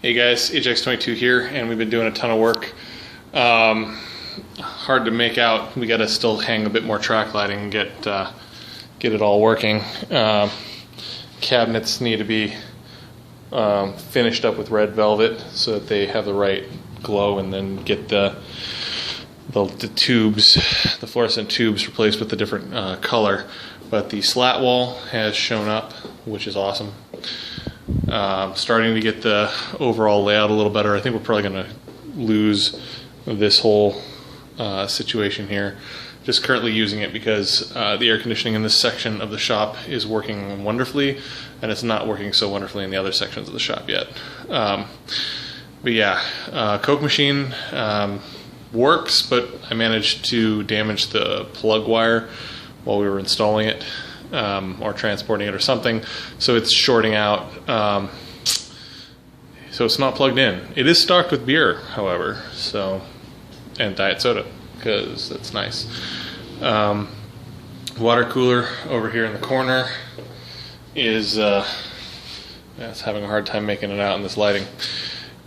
Hey guys, HX22 here, and we've been doing a ton of work. Hard to make out. We got to still hang a bit more track lighting and get it all working. Cabinets need to be finished up with red velvet so that they have the right glow, and then get the tubes, the fluorescent tubes, replaced with a different color. But the slat wall has shown up, which is awesome. Starting to get the overall layout a little better. I think we're probably going to lose this whole situation here. Just currently using it because the air conditioning in this section of the shop is working wonderfully, and it's not working so wonderfully in the other sections of the shop yet. But yeah, Coke machine works, but I managed to damage the plug wire while we were installing it. Or transporting it or something, so it's shorting out, so it's not plugged in. It is stocked with beer, however, so, and diet soda, because that's nice. Water cooler over here in the corner is it's having a hard time making it out in this lighting.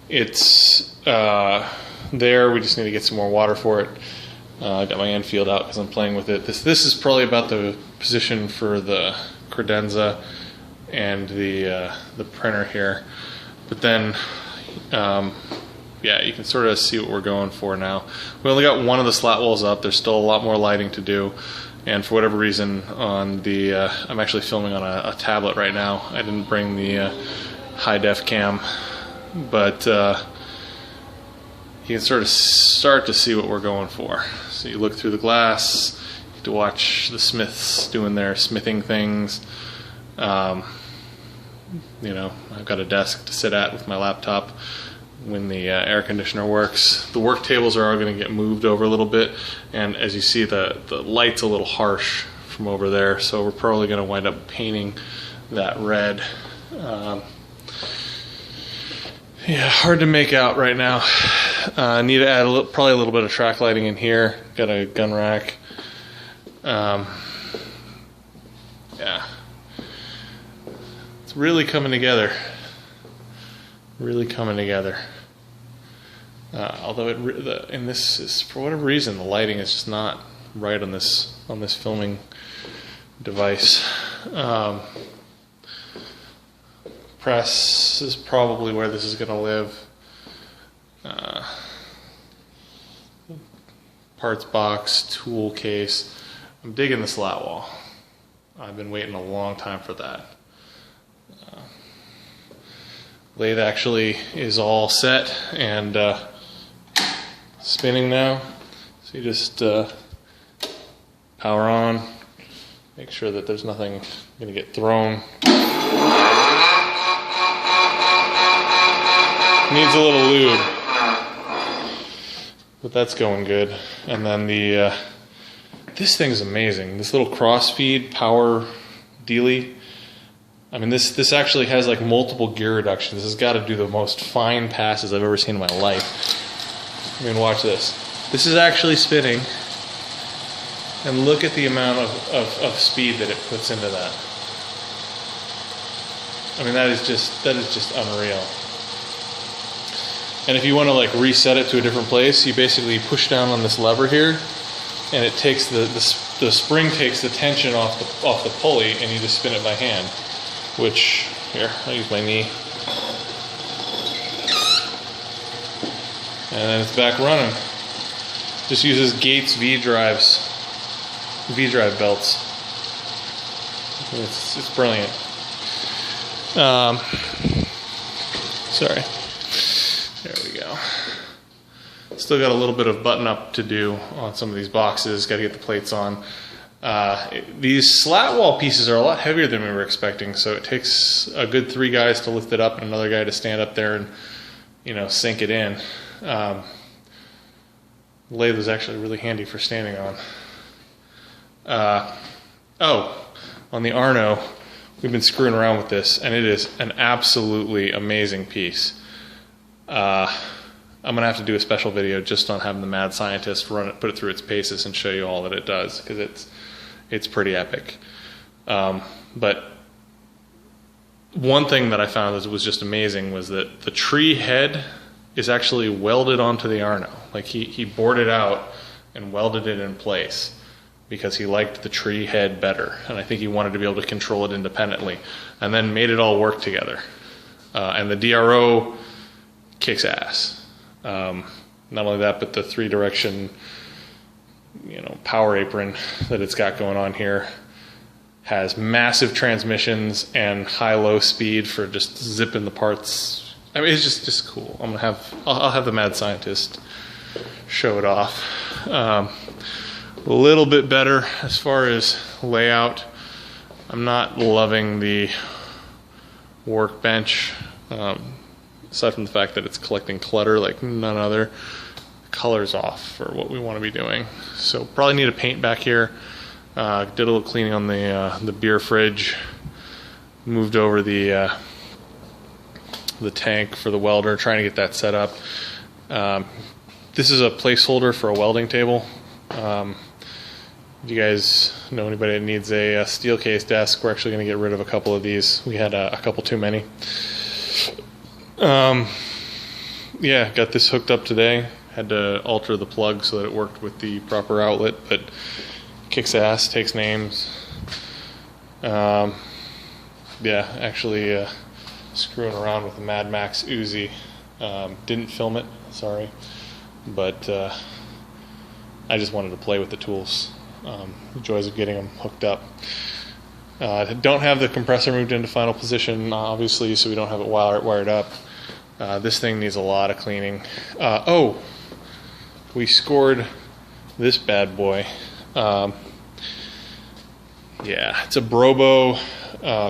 It's there. We just need to get some more water for it. I got my Enfield out because I'm playing with it. This is probably about the position for the credenza and the printer here. But then, yeah, you can sort of see what we're going for now. We only got one of the slat walls up. There's still a lot more lighting to do. And for whatever reason, on the I'm actually filming on a tablet right now. I didn't bring the high def cam, but you can sort of start to see what we're going for. So you look through the glass, you get to watch the smiths doing their smithing things. You know, I've got a desk to sit at with my laptop when the air conditioner works. The work tables are all going to get moved over a little bit, and as you see, the light's a little harsh from over there, so we're probably going to wind up painting that red. Yeah, hard to make out right now. Need to add probably a little bit of track lighting in here. Got a gun rack. Yeah, it's really coming together. Really coming together. Although in this is, for whatever reason, the lighting is just not right on this filming device. Press is probably where this is going to live. Parts box, tool case. I'm digging the slat wall. I've been waiting a long time for that. Lathe actually is all set and spinning now. So you just power on, make sure that there's nothing going to get thrown. Needs a little lube, but that's going good. And then the this thing's amazing. This little cross-feed power dealie. I mean, this actually has like multiple gear reductions. This has got to do the most fine passes I've ever seen in my life. I mean, watch this. This is actually spinning, and look at the amount of speed that it puts into that. I mean, that is just unreal. And if you want to like reset it to a different place, you basically push down on this lever here, and it takes the spring takes the tension off the pulley, and you just spin it by hand. Which, here, I'll use my knee, and then it's back running. Just uses Gates V-drive belts. It's brilliant. Sorry. There we go. Still got a little bit of button up to do on some of these boxes. Got to get the plates on. These slat wall pieces are a lot heavier than we were expecting, so it takes a good 3 guys to lift it up and another guy to stand up there and, you know, sink it in. The lathe is actually really handy for standing on. On the Arno, we've been screwing around with this, and it is an absolutely amazing piece. I'm gonna have to do a special video just on having the mad scientist run it, put it through its paces, and show you all that it does, because it's pretty epic. But one thing that I found that was just amazing was that the tree head is actually welded onto the Arno. Like he bored it out and welded it in place because he liked the tree head better, and I think he wanted to be able to control it independently, and then made it all work together. And the DRO kicks ass. Not only that, but the 3-direction, power apron that it's got going on here has massive transmissions and high-low speed for just zipping the parts. I mean, it's just cool. I'll have the mad scientist show it off. A little bit better as far as layout. I'm not loving the workbench, aside from the fact that it's collecting clutter like none other. Color's off for what we want to be doing. So probably need a paint back here. Did a little cleaning on the beer fridge. Moved over the tank for the welder, trying to get that set up. This is a placeholder for a welding table. If you guys know anybody that needs a steel case desk, we're actually going to get rid of a couple of these. We had a couple too many. Yeah, got this hooked up today. Had to alter the plug so that it worked with the proper outlet, but kicks ass, takes names. Yeah, actually screwing around with the Mad Max Uzi. Didn't film it, sorry, but I just wanted to play with the tools. The joys of getting them hooked up. Don't have the compressor moved into final position, obviously, so we don't have it wired up. This thing needs a lot of cleaning. We scored this bad boy. Yeah, it's a Brobo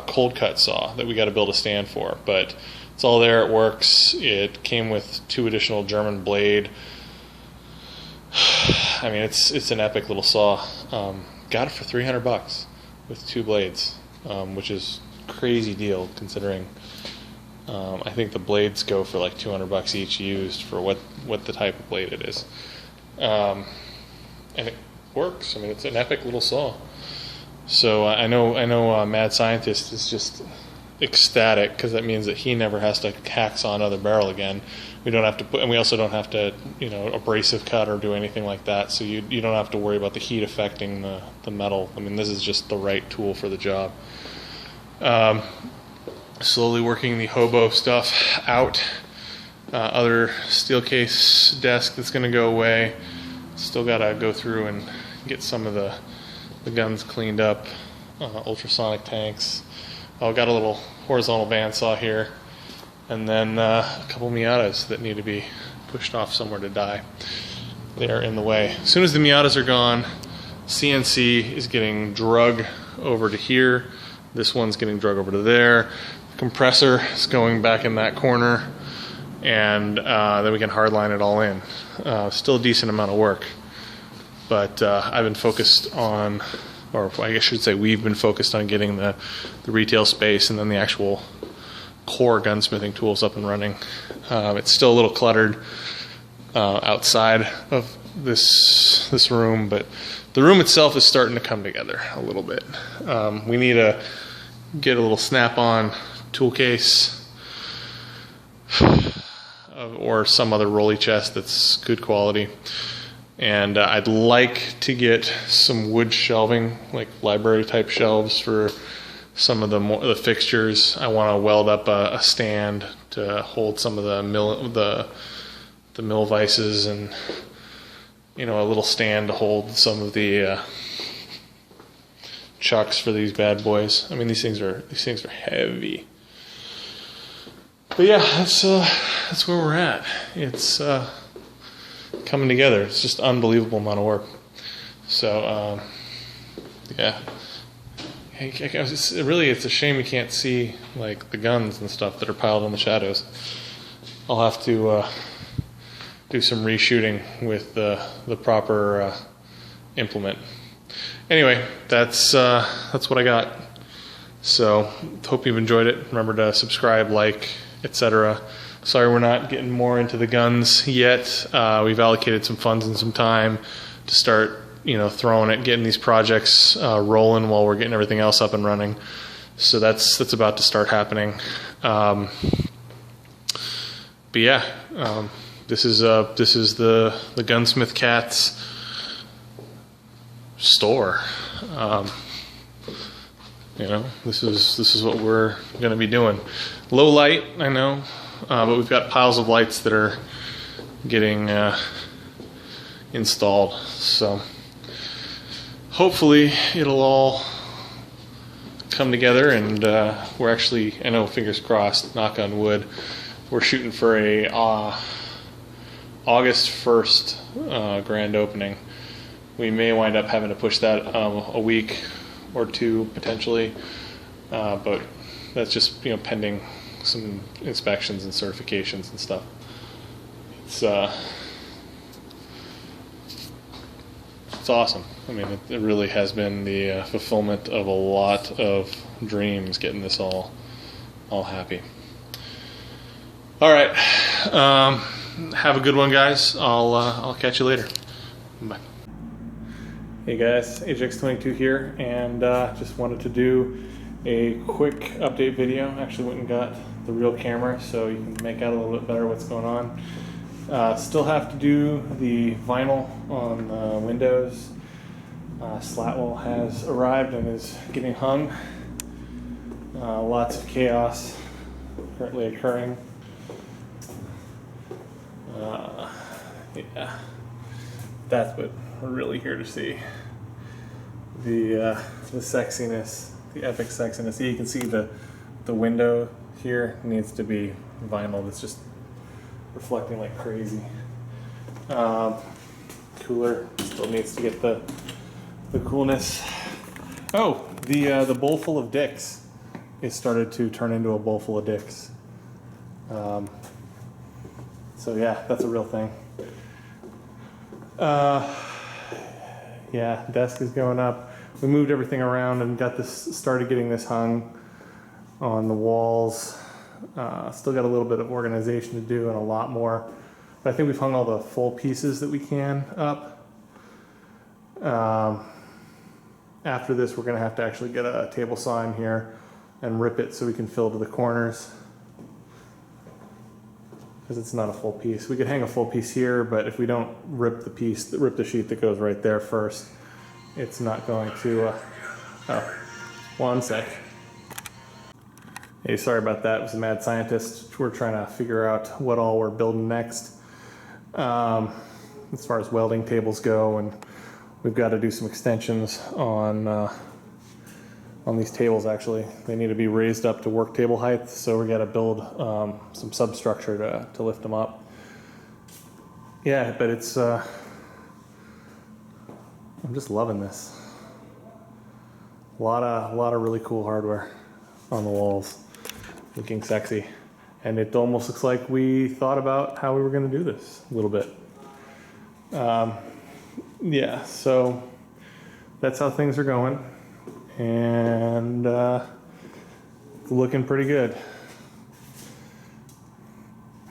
cold cut saw that we got to build a stand for, but it's all there. It works. It came with 2 additional German blade. I mean, it's an epic little saw. Got it for $300 with 2 blades, which is a crazy deal considering. I think the blades go for like $200 each used for what the type of blade it is, and it works. I mean, it's an epic little saw. So I know Mad Scientist is just ecstatic because that means that he never has to hacksaw another barrel again. We don't have to and we also don't have to, abrasive cut or do anything like that. So you don't have to worry about the heat affecting the metal. I mean, this is just the right tool for the job. Slowly working the hobo stuff out. Other steel case desk that's going to go away. Still got to go through and get some of the guns cleaned up. Ultrasonic tanks. Got a little horizontal bandsaw here. And then a couple Miatas that need to be pushed off somewhere to die. They are in the way. As soon as the Miatas are gone, CNC is getting drug over to here. This one's getting drug over to there. The compressor is going back in that corner. And then we can hardline it all in. Still a decent amount of work. But I've been focused on, or I guess I should say we've been focused on getting the retail space and then the actual core gunsmithing tools up and running. It's still a little cluttered outside of this room, but the room itself is starting to come together a little bit. We need to get a little snap-on tool case or some other rolly chest that's good quality. And I'd like to get some wood shelving, like library type shelves for some of the fixtures. I want to weld up a stand to hold some of the mill vices, and a little stand to hold some of the chucks for these bad boys. I mean, these things are heavy. But yeah, that's where we're at. It's coming together. It's just unbelievable amount of work. So yeah. It's a shame you can't see like the guns and stuff that are piled in the shadows. I'll have to do some reshooting with the proper implement. Anyway, that's what I got. So hope you've enjoyed it. Remember to subscribe, like, etc. Sorry we're not getting more into the guns yet. We've allocated some funds and some time to start throwing it, getting these projects rolling while we're getting everything else up and running. So that's about to start happening. But yeah, this is the Gunsmith Cat's store. You know, this is what we're going to be doing. Low light, I know, but we've got piles of lights that are getting installed. So hopefully it'll all come together, and we're actually, I know, fingers crossed, knock on wood, we're shooting for a August 1st grand opening. We may wind up having to push that a week or two potentially, but that's just, you know, pending some inspections and certifications and stuff. It's awesome. I mean, it really has been the fulfillment of a lot of dreams getting this all happy. All right, have a good one, guys. I'll catch you later. Bye. Hey guys, HX22 here, and just wanted to do a quick update video. Actually went and got the real camera so you can make out a little bit better what's going on. Still have to do the vinyl on the windows. Slatwall has arrived and is getting hung. Lots of chaos currently occurring. Yeah, that's what we're really here to see. The sexiness, the epic sexiness. You can see the window here needs to be vinyl. It's just reflecting like crazy. Cooler still needs to get the coolness. Oh, the bowl full of dicks. It started to turn into a bowl full of dicks. So yeah, that's a real thing. Yeah, desk is going up. We moved everything around and started getting this hung on the walls. Still got a little bit of organization to do and a lot more. But I think we've hung all the full pieces that we can up. After this, we're gonna have to actually get a table saw in here and rip it so we can fill to the corners, because it's not a full piece. We could hang a full piece here, but if we don't rip the sheet that goes right there first, it's not going to, oh, one sec. Hey, sorry about that. It was a mad scientist. We're trying to figure out what all we're building next. As far as welding tables go, and we've got to do some extensions on these tables. Actually, they need to be raised up to work table height, so we got to build some substructure to lift them up. Yeah, but it's I'm just loving this. A lot of really cool hardware on the walls, looking sexy, and it almost looks like we thought about how we were going to do this a little bit. Yeah, so that's how things are going, and it's looking pretty good.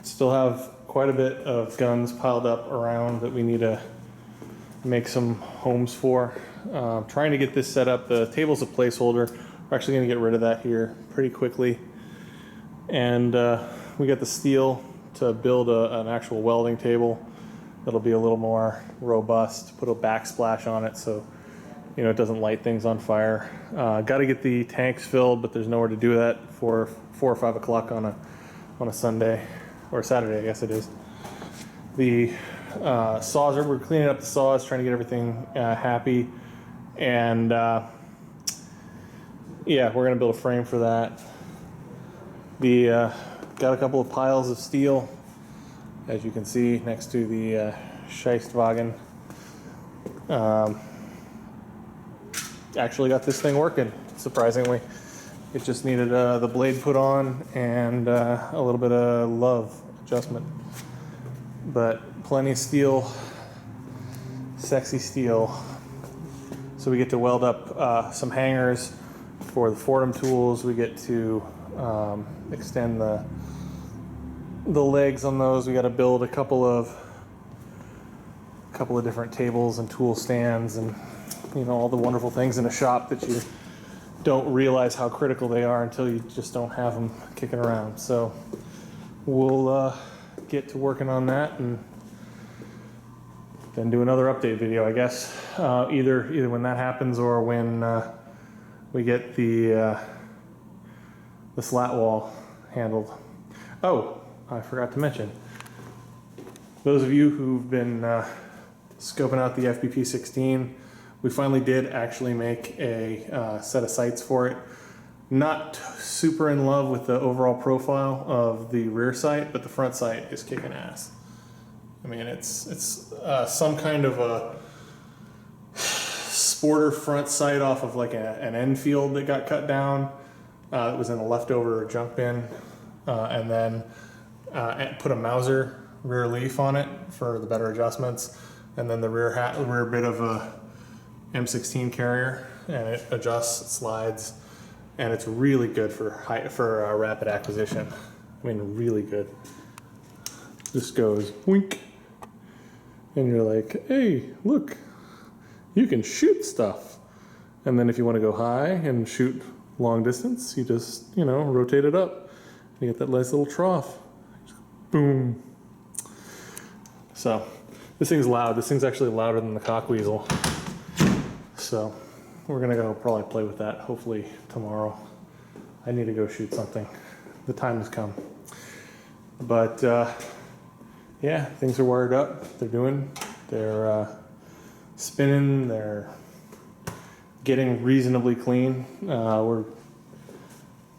Still have quite a bit of guns piled up around that we need to make some homes for. Trying to get this set up. The table's a placeholder. We're actually going to get rid of that here pretty quickly, and we got the steel to build an actual welding table that'll be a little more robust. Put a backsplash on it so you know it doesn't light things on fire. Got to get the tanks filled, but there's nowhere to do that for 4 or 5 o'clock on a Sunday or Saturday, I guess it is. The saws we're cleaning up the saws, trying to get everything happy, and yeah, we're gonna build a frame for that. Got a couple of piles of steel, as you can see, next to the Scheistwagen. Actually got this thing working, surprisingly. It just needed the blade put on and a little bit of love adjustment. But plenty of steel, sexy steel. So we get to weld up some hangers for the foredom tools. We get to extend the legs on those. We got to build a couple of different tables and tool stands, and you know all the wonderful things in a shop that don't realize how critical they are until you just don't have them kicking around. So we'll get to working on that and then do another update video, I guess. Either when that happens or when we get the slat wall handled. Oh, I forgot to mention. Those of you who've been scoping out the FPP-16, we finally did actually make a set of sights for it. Not super in love with the overall profile of the rear sight, but the front sight is kicking ass. I mean, it's some kind of a sporter front sight off of like an Enfield that got cut down. It was in a leftover junk bin, and then put a Mauser rear leaf on it for the better adjustments, and then the rear bit of a M16 carrier, and it adjusts, it slides, and it's really good for rapid acquisition. I mean, really good. Just goes wink, and you're like, hey, look, you can shoot stuff. And then if you want to go high and shoot long distance, you just, you know, rotate it up. You get that nice little trough. Just boom. So this thing's loud. This thing's actually louder than the Cockweasel. So we're gonna go probably play with that hopefully tomorrow. I need to go shoot something. The time has come. But yeah, things are wired up. They're spinning. They're getting reasonably clean. We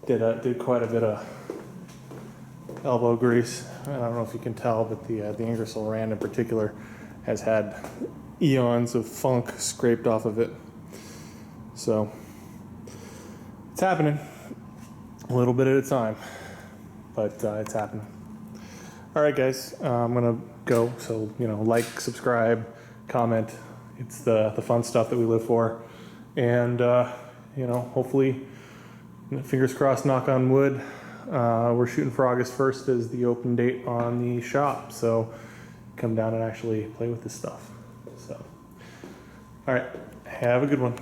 did quite a bit of elbow grease. I don't know if you can tell, but the Ingersoll Rand in particular has had eons of funk scraped off of it. So it's happening a little bit at a time, but it's happening. All right, guys, I'm gonna go. So, you know, like, subscribe, comment. It's the fun stuff that we live for. And, you know, hopefully, fingers crossed, knock on wood, we're shooting for August 1st as the open date on the shop. So come down and actually play with this stuff. So, all right, have a good one.